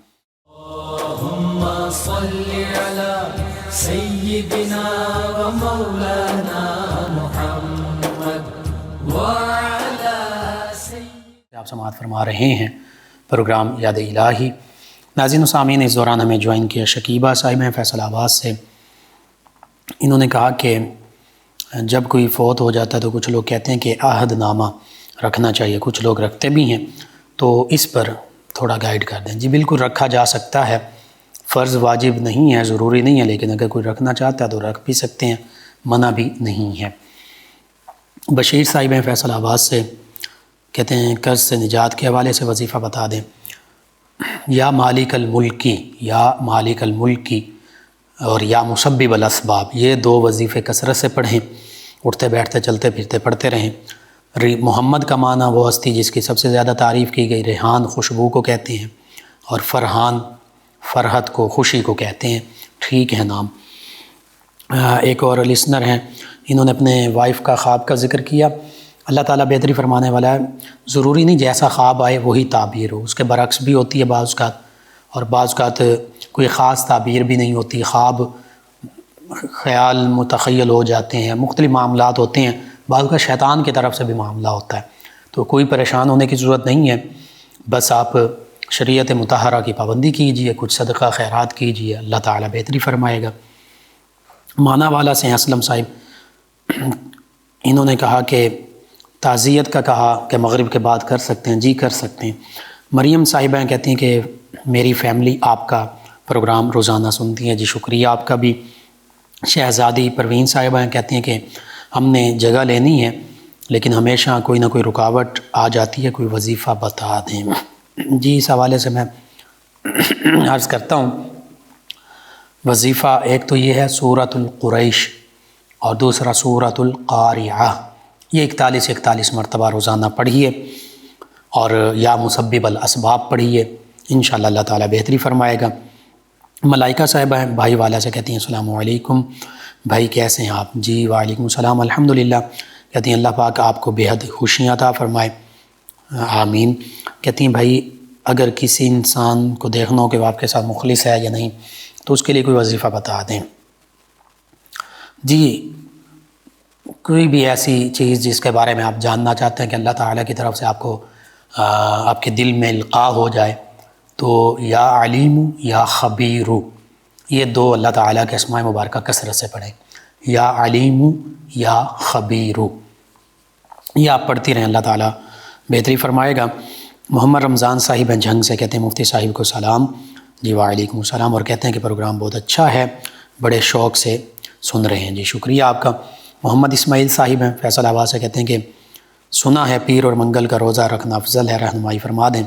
Speaker 1: اللہم صلی علی سیدنا و مولانا محمد وعلی سیدنا۔
Speaker 2: آپ سماعت فرما رہے ہیں پروگرام یاد الہی۔ ناظرین و سامعین، اس دوران ہمیں جوائن کیا شکیبہ صاحب ہیں فیصل آباد سے۔ انہوں نے کہا کہ جب کوئی فوت ہو جاتا ہے تو کچھ لوگ کہتے ہیں کہ عہد نامہ رکھنا چاہیے، کچھ لوگ رکھتے بھی ہیں، تو اس پر تھوڑا گائیڈ کر دیں۔ جی بالکل رکھا جا سکتا ہے، فرض واجب نہیں ہے، ضروری نہیں ہے، لیکن اگر کوئی رکھنا چاہتا ہے تو رکھ بھی سکتے ہیں، منع بھی نہیں ہے۔ بشیر صاحب ہیں فیصل آباد سے، کہتے ہیں قرض سے نجات کے حوالے سے وظیفہ بتا دیں۔ یا مالک الملکی، یا مالک الملکی اور یا مسبب الاسباب، یہ دو وظیفے کثرت سے پڑھیں، اٹھتے بیٹھتے چلتے پھرتے پڑھتے رہیں۔ محمد کا معنی وہ ہستی جس کی سب سے زیادہ تعریف کی گئی، ریحان خوشبو کو کہتے ہیں، اور فرحان فرحت کو، خوشی کو کہتے ہیں، ٹھیک ہے نام۔ ایک اور لسنر ہیں، انہوں نے اپنے وائف کا خواب کا ذکر کیا اللہ تعالیٰ بہتری فرمانے والا ہے، ضروری نہیں جیسا خواب آئے وہی تعبیر ہو، اس کے برعکس بھی ہوتی ہے بعض اوقات، اور بعض اوقات کوئی خاص تعبیر بھی نہیں ہوتی، خواب خیال متخیل ہو جاتے ہیں، مختلف معاملات ہوتے ہیں، بعض اوقات شیطان کی طرف سے بھی معاملہ ہوتا ہے، تو کوئی پریشان ہونے کی ضرورت نہیں ہے، بس آپ شریعت مطہرہ کی پابندی کیجئے، کچھ صدقہ خیرات کیجئے، اللہ تعالیٰ بہتری فرمائے گا۔ مانا والا سے اسلم صاحب، انہوں نے کہا کہ تعزیت کا کہا کہ مغرب کے بعد کر سکتے ہیں، جی کر سکتے ہیں۔ مریم صاحبہ کہتی ہیں کہ میری فیملی آپ کا پروگرام روزانہ سنتی ہے، جی شکریہ آپ کا بھی۔ شہزادی پروین صاحبہ کہتی ہیں کہ ہم نے جگہ لینی ہے لیکن ہمیشہ کوئی نہ کوئی رکاوٹ آ جاتی ہے، کوئی وظیفہ بتا دیں۔ جی اس حوالے سے میں عرض کرتا ہوں، وظیفہ ایک تو یہ ہے سورۃ القریش اور دوسرا سورۃ القاریعہ، یہ 41 مرتبہ روزانہ پڑھیے اور یا مسبب الاسباب پڑھیے، انشاءاللہ اللہ تعالیٰ بہتری فرمائے گا۔ ملائکہ صاحبہ ہیں بھائی والا سے، کہتی ہیں السلام علیکم بھائی کیسے ہیں آپ؟ جی وعلیکم السلام الحمدللہ۔ کہتی ہیں اللہ پاک آپ کو بےحد خوشیاں عطا فرمائے، آمین۔ کہتی ہیں بھائی اگر کسی انسان کو دیکھنا ہو کہ وہ آپ کے ساتھ مخلص ہے یا نہیں تو اس کے لیے کوئی وظیفہ بتا دیں۔ جی کوئی بھی ایسی چیز جس کے بارے میں آپ جاننا چاہتے ہیں کہ اللہ تعالیٰ کی طرف سے آپ کو آپ کے دل میں القاء ہو جائے، تو یا علیم یا خبیر، یہ دو اللہ تعالیٰ کے اسماء مبارکہ کثرت سے پڑھیں، یا علیم یا خبیر، یہ آپ پڑھتی رہیں، اللہ تعالیٰ بہتری فرمائے گا۔ محمد رمضان صاحب جھنگ سے کہتے ہیں مفتی صاحب کو سلام، جی وعلیکم السلام، اور کہتے ہیں کہ پروگرام بہت اچھا ہے، بڑے شوق سے سن رہے ہیں، جی شکریہ آپ کا۔ محمد اسماعیل صاحب ہیں فیصل آباد سے، کہتے ہیں کہ سنا ہے پیر اور منگل کا روزہ رکھنا افضل ہے، رہنمائی فرما دیں۔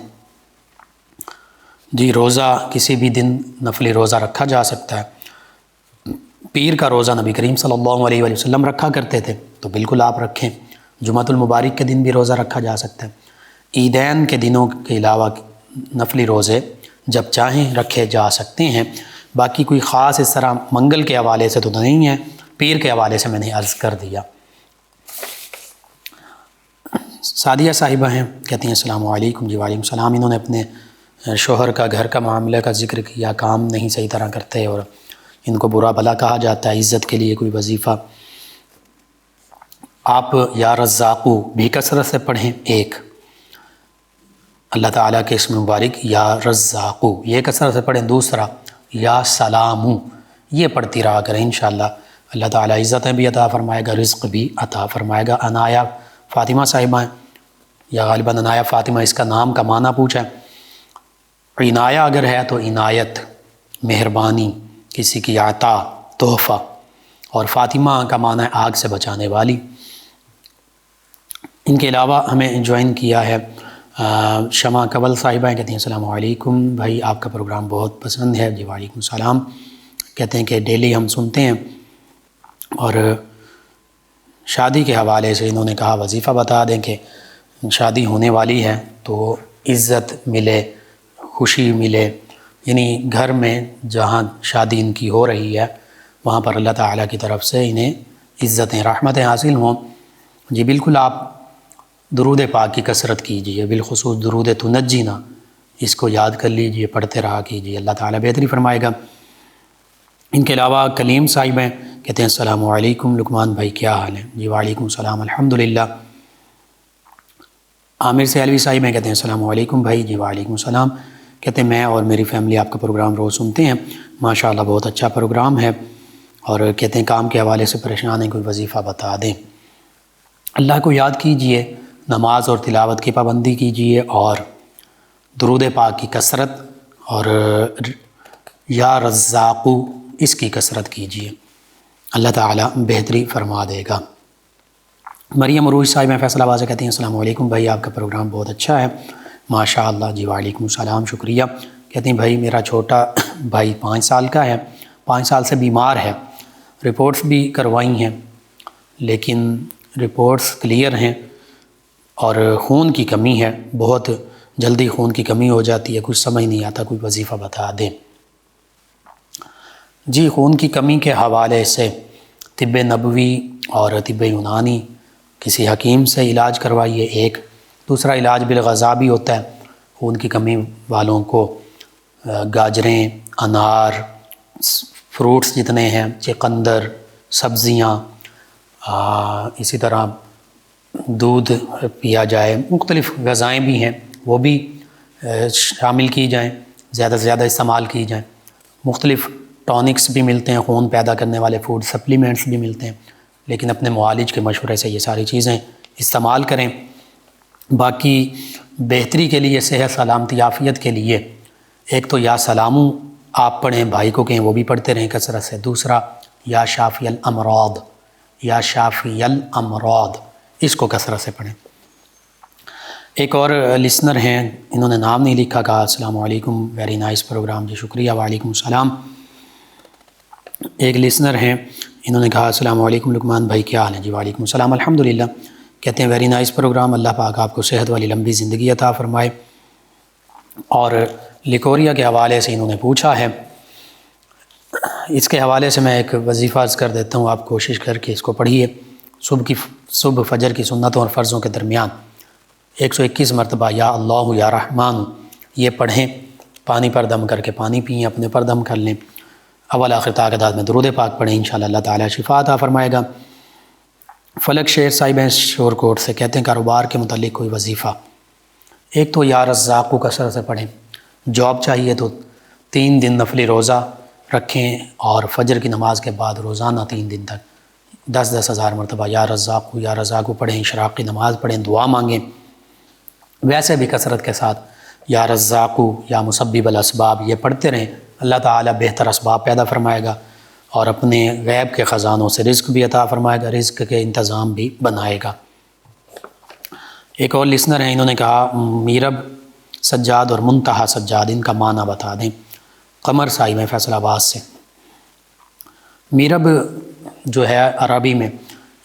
Speaker 2: جی روزہ کسی بھی دن نفلی روزہ رکھا جا سکتا ہے، پیر کا روزہ نبی کریم صلی اللہ علیہ وآلہ وسلم رکھا کرتے تھے تو بالکل آپ رکھیں، جمعۃ المبارک کے دن بھی روزہ رکھا جا سکتا ہے، عیدین کے دنوں کے علاوہ نفلی روزے جب چاہیں رکھے جا سکتے ہیں، باقی کوئی خاص اس طرح منگل کے حوالے سے تو نہیں ہے، پیر کے حوالے سے میں نے عرض کر دیا۔ سعدیہ صاحبہ ہیں، کہتی ہیں السلام علیکم، جی وعلیکم السلام۔ انہوں نے اپنے شوہر کا گھر کا معاملہ کا ذکر کیا، کام نہیں صحیح طرح کرتے اور ان کو برا بھلا کہا جاتا ہے، عزت کے لیے کوئی وظیفہ آپ یا رزاقو بھی کثرت سے پڑھیں، ایک اللہ تعالیٰ کے اسم مبارک یا رزاقو یہ کثرت سے پڑھیں، دوسرا یا سلامو یہ پڑھتی رہا کریں، انشاءاللہ اللہ تعالیٰ عزتیں بھی عطا فرمائے گا، رزق بھی عطا فرمائے گا۔ عنایہ فاطمہ صاحبہ ہیں، یا غالباً عنایہ فاطمہ اس کا نام کا معنی پوچھا ہے، عنایہ اگر ہے تو عنایت مہربانی، کسی کی عطا تحفہ، اور فاطمہ کا معنی ہے آگ سے بچانے والی۔ ان کے علاوہ ہمیں جوائن کیا ہے شمع قبل صاحبہ، کہتے ہیں السلام علیکم بھائی آپ کا پروگرام بہت پسند ہے، جی وعلیکم السلام۔ کہتے ہیں کہ ڈیلی ہم سنتے ہیں، اور شادی کے حوالے سے انہوں نے کہا وظیفہ بتا دیں کہ شادی ہونے والی ہے تو عزت ملے، خوشی ملے، یعنی گھر میں جہاں شادی ان کی ہو رہی ہے وہاں پر اللہ تعالیٰ کی طرف سے انہیں عزتیں رحمتیں حاصل ہوں۔ جی بالکل آپ درود پاک کی کثرت کیجیے، بالخصوص درود تنجینا، اس کو یاد کر لیجیے، پڑھتے رہا کیجیے، اللہ تعالیٰ بہتری فرمائے گا۔ ان کے علاوہ کلیم صاحب ہیں، کہتے ہیں السلام علیکم لقمان بھائی کیا حال ہے؟ جی وعلیکم السلام الحمدللہ۔ عامر سیلوی صاحب ہیں، کہتے ہیں السلام علیکم بھائی، جی وعلیکم السلام۔ کہتے ہیں میں اور میری فیملی آپ کا پروگرام روز سنتے ہیں، ماشاءاللہ بہت اچھا پروگرام ہے، اور کہتے ہیں کام کے حوالے سے پریشان ہیں، کوئی وظیفہ بتا دیں۔ اللہ کو یاد کیجئے، نماز اور تلاوت کی پابندی کیجئے، اور درود پاک کی کثرت، اور یا رزاقو اس کی کثرت کیجئے، اللہ تعالیٰ بہتری فرما دے گا۔ مریم عروج صاحب میں فیصل آباد سے، کہتے ہیں السلام علیکم بھائی آپ کا پروگرام بہت اچھا ہے، ماشاءاللہ، جی وعلیکم السلام، شکریہ۔ کہتے ہیں بھائی میرا چھوٹا بھائی 5 سال کا ہے، 5 سال سے بیمار ہے، رپورٹس بھی کروائی ہیں لیکن رپورٹس کلیئر ہیں، اور خون کی کمی ہے، بہت جلدی خون کی کمی ہو جاتی ہے، کچھ سمجھ نہیں آتا، کوئی وظیفہ بتا دیں۔ جی خون کی کمی کے حوالے سے طب نبوی اور طب یونانی کسی حکیم سے علاج کروائیے ایک. دوسرا علاج بالغذا بھی ہوتا ہے. خون کی کمی والوں کو گاجریں، انار، فروٹس جتنے ہیں، چقندر، سبزیاں، اسی طرح دودھ پیا جائے. مختلف غذائیں بھی ہیں وہ بھی شامل کی جائیں، زیادہ سے زیادہ استعمال کی جائیں. مختلف ٹونکس بھی ملتے ہیں، خون پیدا کرنے والے فوڈ سپلیمنٹس بھی ملتے ہیں، لیکن اپنے معالج کے مشورے سے یہ ساری چیزیں استعمال کریں. باقی بہتری کے لیے، صحت سلامتی عافیت کے لیے ایک تو یا سلامو آپ پڑھیں، بھائی کو کہیں وہ بھی پڑھتے رہیں کثرت سے. دوسرا یا شافی الامراض، یا شافی الامراض، اس کو کثرت سے پڑھیں. ایک اور لسنر ہیں، انہوں نے نام نہیں لکھا، کہا السلام علیکم، ویری نائس پروگرام. جی شکریہ. وعلیکم السلام. ایک لسنر ہیں، انہوں نے کہا السلام علیکم لقمان بھائی، کیا حال ہے؟ جی وعلیکم السلام، الحمدللہ. کہتے ہیں ویری نائس پروگرام، اللہ پاک آپ کو صحت والی لمبی زندگی عطا فرمائے. اور لیکوریا کے حوالے سے انہوں نے پوچھا ہے، اس کے حوالے سے میں ایک وظیفہ عرض کر دیتا ہوں، آپ کوشش کر کے اس کو پڑھیے. صبح فجر کی سنتوں اور فرضوں کے درمیان 121 مرتبہ یا اللہ یا رحمان یہ پڑھیں. پانی پر دم کر کے پانی پئیں، اپنے پر دم کر لیں. اول آخر تعداد میں درود پاک پڑھیں، انشاءاللہ اللہ تعالیٰ شفا عطا فرمائے گا. فلک شیر صاحب ہیں شور کوٹ سے، کہتے ہیں کاروبار کے متعلق کوئی وظیفہ. ایک تو یا رزاق کو کثرت سے پڑھیں. جاب چاہیے تو 3 دن نفلی روزہ رکھیں اور فجر کی نماز کے بعد روزانہ 3 دن تک 10 ہزار مرتبہ یا رزاق کو پڑھیں. اشراق کی نماز پڑھیں، دعا مانگیں. ویسے بھی کثرت کے ساتھ یا رزاق یا مسبب الاسباب یہ پڑھتے رہیں. اللہ تعالیٰ بہتر اسباب پیدا فرمائے گا اور اپنے غیب کے خزانوں سے رزق بھی عطا فرمائے گا، رزق کے انتظام بھی بنائے گا. ایک اور لسنر ہیں، انہوں نے کہا میرب سجاد اور منتہا سجاد، ان کا معنی بتا دیں. قمر صاحب ہیں فیصل آباد سے. میرب جو ہے عربی میں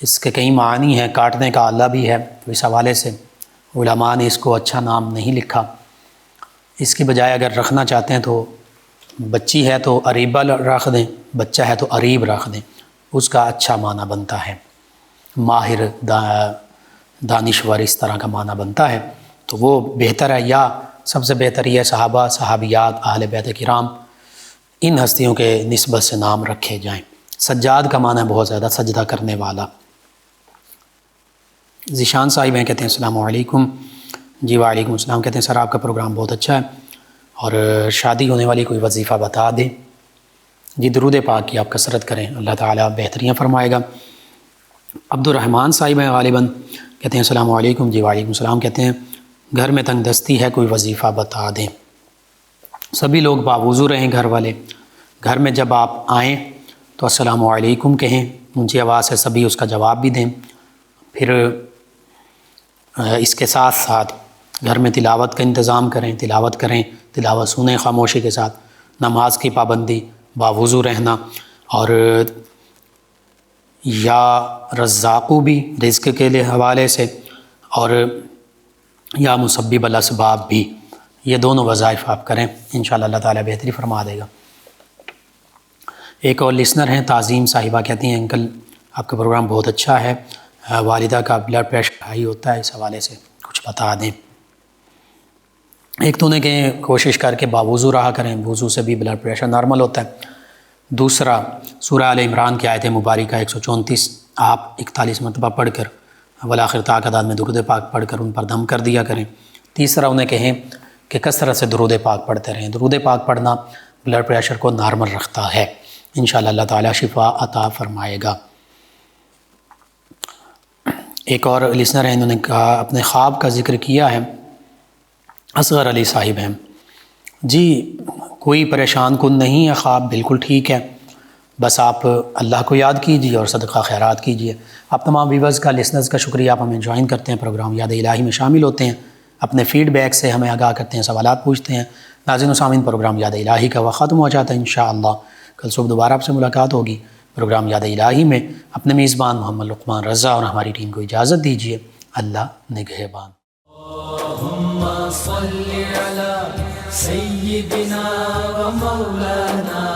Speaker 2: اس کے کئی معنی ہیں، کاٹنے کا آلہ بھی ہے. اس حوالے سے علماء نے اس کو اچھا نام نہیں لکھا. اس کی بجائے اگر رکھنا چاہتے ہیں تو بچی ہے تو اریبہ رکھ دیں، بچہ ہے تو اریب رکھ دیں، اس کا اچھا معنی بنتا ہے. ماہر، دانشور، اس طرح کا معنی بنتا ہے، تو وہ بہتر ہے. یا سب سے بہتر یہ صحابہ، صحابیات، اہل بیت کرام، ان ہستیوں کے نسبت سے نام رکھے جائیں. سجاد کا معنی ہے بہت زیادہ سجدہ کرنے والا. ذیشان صاحب ہیں، کہتے ہیں السلام علیکم. جی وعلیکم السلام. کہتے ہیں سر آپ کا پروگرام بہت اچھا ہے اور شادی ہونے والی کوئی وظیفہ بتا دیں. جی درود پاک کی آپ کثرت کریں، اللہ تعالیٰ بہتریاں فرمائے گا. عبد الرحمن صاحب ہیں غالباً، کہتے ہیں السلام علیکم. جی وعلیکم السلام. کہتے ہیں گھر میں تنگ دستی ہے، کوئی وظیفہ بتا دیں. سبھی لوگ باوضو رہیں گھر والے. گھر میں جب آپ آئیں تو السلام علیکم کہیں، اونچی آواز سے سبھی اس کا جواب بھی دیں. پھر اس کے ساتھ ساتھ گھر میں تلاوت کا انتظام کریں، تلاوت کریں، تلاوت سنیں خاموشی کے ساتھ. نماز کی پابندی، باوضو رہنا، اور یا رزاقو بھی رزق کے لیے حوالے سے، اور یا مسبب الاسباب بھی، یہ دونوں وظائف آپ کریں، انشاءاللہ اللہ تعالیٰ بہتری فرما دے گا. ایک اور لسنر ہیں تعظیم صاحبہ، کہتی ہیں انکل آپ کا پروگرام بہت اچھا ہے، والدہ کا بلڈ پریشر ہائی ہوتا ہے، اس حوالے سے کچھ بتا دیں. ایک تو انہیں کہ کوشش کر کے باوضو رہا کریں، وضو سے بھی بلڈ پریشر نارمل ہوتا ہے. دوسرا سورہ آل عمران کی آیت مبارکہ 134 آپ 41 مرتبہ پڑھ کر والآخر تعداد میں درود پاک پڑھ کر ان پر دم کر دیا کریں. تیسرا انہیں کہیں کہ کثرت سے درود پاک پڑھتے رہیں. درود پاک پڑھنا بلڈ پریشر کو نارمل رکھتا ہے، انشاءاللہ اللہ تعالیٰ شفا عطا فرمائے گا. ایک اور لسنر ہیں، انہوں نے کہا اپنے خواب کا ذکر کیا ہے. اصغر علی صاحب ہیں. جی کوئی پریشان کن نہیں ہے خواب، بالکل ٹھیک ہے، بس آپ اللہ کو یاد کیجیے اور صدقہ خیرات کیجیے. آپ تمام ویورز کا، لسنرز کا شکریہ، آپ ہمیں جوائن کرتے ہیں، پروگرام یاد الہی میں شامل ہوتے ہیں، اپنے فیڈ بیک سے ہمیں آگاہ کرتے ہیں، سوالات پوچھتے ہیں. ناظرین و سامعین، پروگرام یاد الہی کا وقت ختم ہو جاتا ہے. انشاءاللہ کل صبح دوبارہ آپ سے ملاقات ہوگی پروگرام یاد الہی میں. اپنے میزبان محمد لقمان رضا اور ہماری ٹیم کو اجازت دیجیے. اللہ نگہبان.
Speaker 1: اللهم صل على سيدنا ومولانا